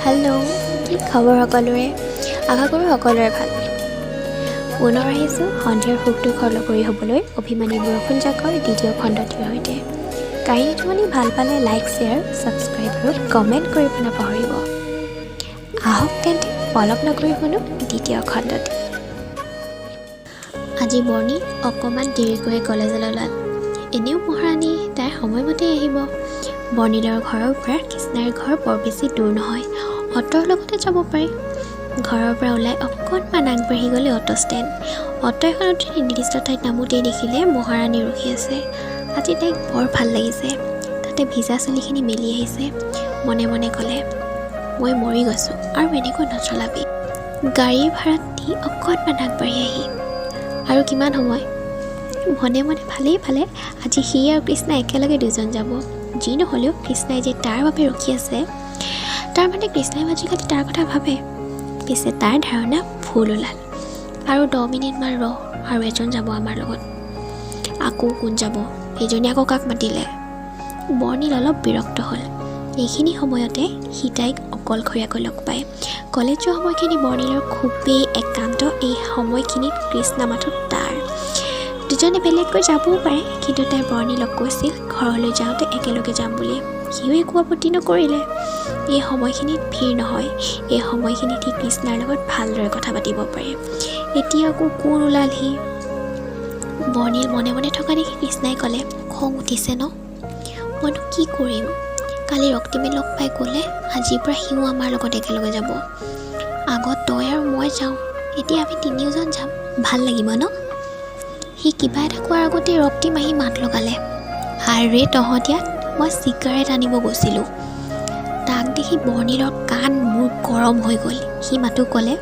Hello', কি খবৰ সকলোৰে? আশা কৰোঁ সকলোৰে ভাল। পুনৰ আহিছোঁ সন্ধিয়াৰ সুখ দুখৰ লগৰী হ'বলৈ অভিমানী বৰষুণ জাকৰ দ্বিতীয় খণ্ডটিৰ সৈতে। কাহিনীটো শুনি ভাল পালে লাইক, শ্বেয়াৰ, ছাবস্ক্ৰাইব আৰু কমেণ্ট কৰিব নাপাহৰিব। আহক তেন্তে পলক নকৰি শুনো দ্বিতীয় খণ্ডটি। আজি বৰ্ণি অকণমান দেৰিকৈ কলেজলৈ ওলাল। এনেও মহাৰাণী তাইৰ সময়মতে আহিব। বৰ্ণিলৰ ঘৰৰ পৰা কৃষ্ণাৰ ঘৰ বৰ বেছি দূৰ নহয়, অ'টোৰ লগতে যাব পাৰি। ঘৰৰ পৰা ওলাই অকণমান আগবাঢ়ি গ'লে অ'টো ষ্টেণ্ড। অ'টো এখনত নিৰ্দিষ্ট ঠাইত নামোতেই দেখিলে মহাৰাণী ৰখি আছে। আজি তাইক বৰ ভাল লাগিছে। তাতে ভিজা চুলিখিনি মেলি আহিছে। মনে মনে ক'লে, মই মৰি গৈছোঁ আৰু এনেকৈ নচলাবি। গাড়ীৰ ভাড়াত দি অকণমান আগবাঢ়ি আহি আৰু কিমান সময়? মনে মনে ভালেই পালে আজি সি আৰু কৃষ্ণা একেলগে দুজন যাব। যি নহ'লেও কৃষ্ণাই যে তাৰ বাবে ৰখি আছে, তাৰ মানে কৃষ্ণাই আজিকালি তাৰ কথা ভাবে। পিছে তাৰ ধাৰণা ভুল ওলাল। আৰু 10 মিনিটমান আৰু এজন যাব আমাৰ লগত। আকৌ কোন যাব? এইজনী আকৌ কাক মাতিলে? বৰ্ণিল অলপ বিৰক্ত হ'ল। এইখিনি সময়তে সি তাইক অকলশৰীয়াকৈ লগ পায়। কলেজৰ সময়খিনি বৰ্ণিলৰ খুবেই একান্ত। এই সময়খিনিত কৃষ্ণা মাথো তাৰ। দুজনে বেলেগকৈ যাবও পাৰে, কিন্তু তাই বৰ্ণিলক কৈছিল ঘৰলৈ যাওঁতে একেলগে যাম বুলি। সিও একো আপত্তি নকৰিলে। এই সময়খিনিত ভিৰ নহয়। এই সময়খিনিত সি কৃষ্ণাৰ লগত ভালদৰে কথা পাতিব পাৰে। এতিয়া আকৌ কোন ওলালহি? বৰ্ণিল মনে মনে থকা দেখি কৃষ্ণাই ক'লে, খং উঠিছে ন? মইনো কি কৰিম? কালি ৰক্তিমে লগ পাই ক'লে আজিৰ পৰা সিও আমাৰ লগত একেলগে যাব। আগত তই আৰু মই যাওঁ, এতিয়া আমি তিনিওজন যাম, ভাল লাগিব ন? সি কিবা এটা কোৱাৰ আগতে ৰক্তিম আহি মাত লগালে, আৰে তহঁত, মই চিগাৰেট আনিব গৈছিলোঁ। তাক দেখি বৰ্ণিলৰ কাণ মোৰ গৰম হৈ গ'ল। সি মাতো ক'লে,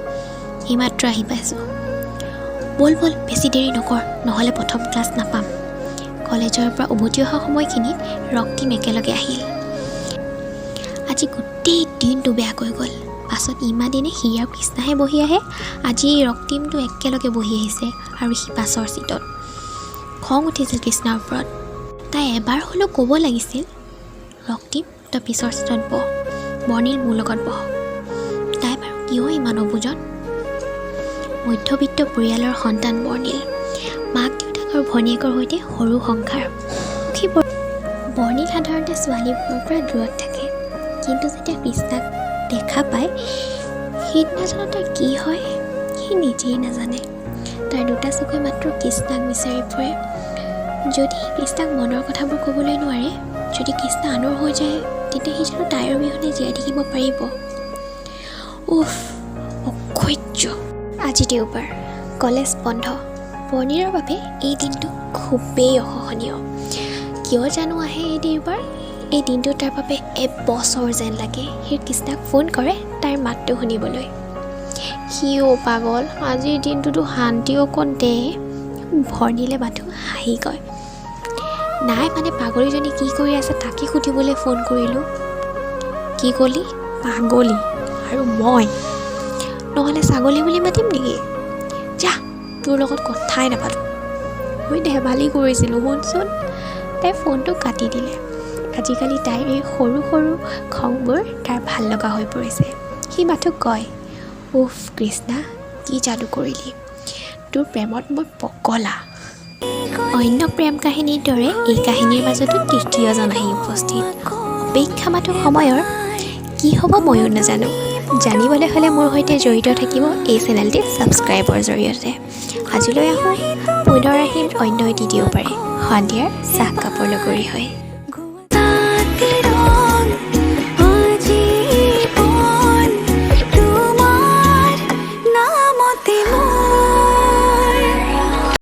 এইমাত্ৰ আহি পাইছোঁ, ব'ল ব'ল, বেছি দেৰি নকৰ, নহ'লে প্ৰথম ক্লাছ নাপাম। কলেজৰ পৰা উভতি অহা সময়খিনিত ৰক্তিম একেলগে আহিল। আজি গোটেই দিনটো বেয়াকৈ গ'ল। পাছত ইমানদিনে সি আৰু কৃষ্ণাহে বহি আহে। আজি ৰক্তিমটো একেলগে বহি আহিছে আৰু সি পাছৰ ছিটত। খং উঠিছিল কৃষ্ণাৰ ওপৰত। তাই এবাৰ হ'লেও ক'ব লাগিছিল, ৰক্তিম তই পিছৰ ছিটত বহ, বৰ্ণিল মোৰ লগত বহ। তাই বাৰু কিয় ইমান অবুজন? মধ্যবিত্ত পৰিয়ালৰ সন্তান বৰ্ণিল। মাক দেউতাক আৰু ভনীয়েকৰ সৈতে সৰু সংসাৰ। সুখী বৰ্ণিল সাধাৰণতে ছোৱালীবোৰৰ পৰা দূৰত থাকে, কিন্তু যেতিয়া কৃষ্ণাক দেখা পায় সেইদিনাজনত তাৰ কি হয় সি নিজেই নাজানে। তাৰ দুটা চকুৱে মাত্ৰ কৃষ্ণাক বিচাৰি ফুৰে। যদি কৃষ্ণাক মনৰ কথাবোৰ ক'বলৈ নোৱাৰে, যদি কৃষ্ণা আনৰ হৈ যায়, তেতিয়া সি জানো তাইৰ অবিহনে জীয়াই থাকিব পাৰিব? উফ, অসহ্য। আজি দেওবাৰ, কলেজ বন্ধ। বৰ্ণিলৰ বাবে এই দিনটো খুবেই অসহনীয়। কিয় জানো আহে এই দেওবাৰ? এই দিনটো তাৰ বাবে এবছৰ যেন লাগে। সি কৃষ্ণাক ফোন কৰে তাইৰ মাতটো শুনিবলৈ। সিও পাগল, আজিৰ দিনটোতো শান্তি অকণ দে। বৰ্ণিলে মাথো হাঁহি কয়, নাই মানে পাগলীজনী কি কৰি আছে তাকে সুধিবলৈ ফোন কৰিলোঁ। কি ক'লি? পাগলী? আৰু মই নহ'লে ছাগলী বুলি মাতিম নেকি? যা, তোৰ লগত কথাই নাপাতোঁ। মই ধেমালি কৰিছিলোঁ, শুনচোন। তাই ফোনটো কাটি দিলে। আজিকালি তাইৰ এই সৰু সৰু খংবোৰ তাৰ ভাল লগা হৈ পৰিছে। সি মাথো কয়, উফ কৃষ্ণা, কি যাদু কৰিলি? তোৰ প্ৰেমত মই পগলা। অন্য প্ৰেম কাহিনীৰ দৰে এই কাহিনীৰ মাজতো তৃতীয়জন আহি উপস্থিত। অপেক্ষা মাথো সময়ৰ। কি হ'ব ময়ো নাজানো। জানিবলৈ হ'লে মোৰ সৈতে জড়িত থাকিব এই চেনেলটি ছাবস্ক্ৰাইবৰ জৰিয়তে। আজিলৈ আহোঁ, পুনৰ আহিম অন্য এটি দেওবাৰে সন্ধিয়াৰ চাহ কাপৰ লগৰী হৈ।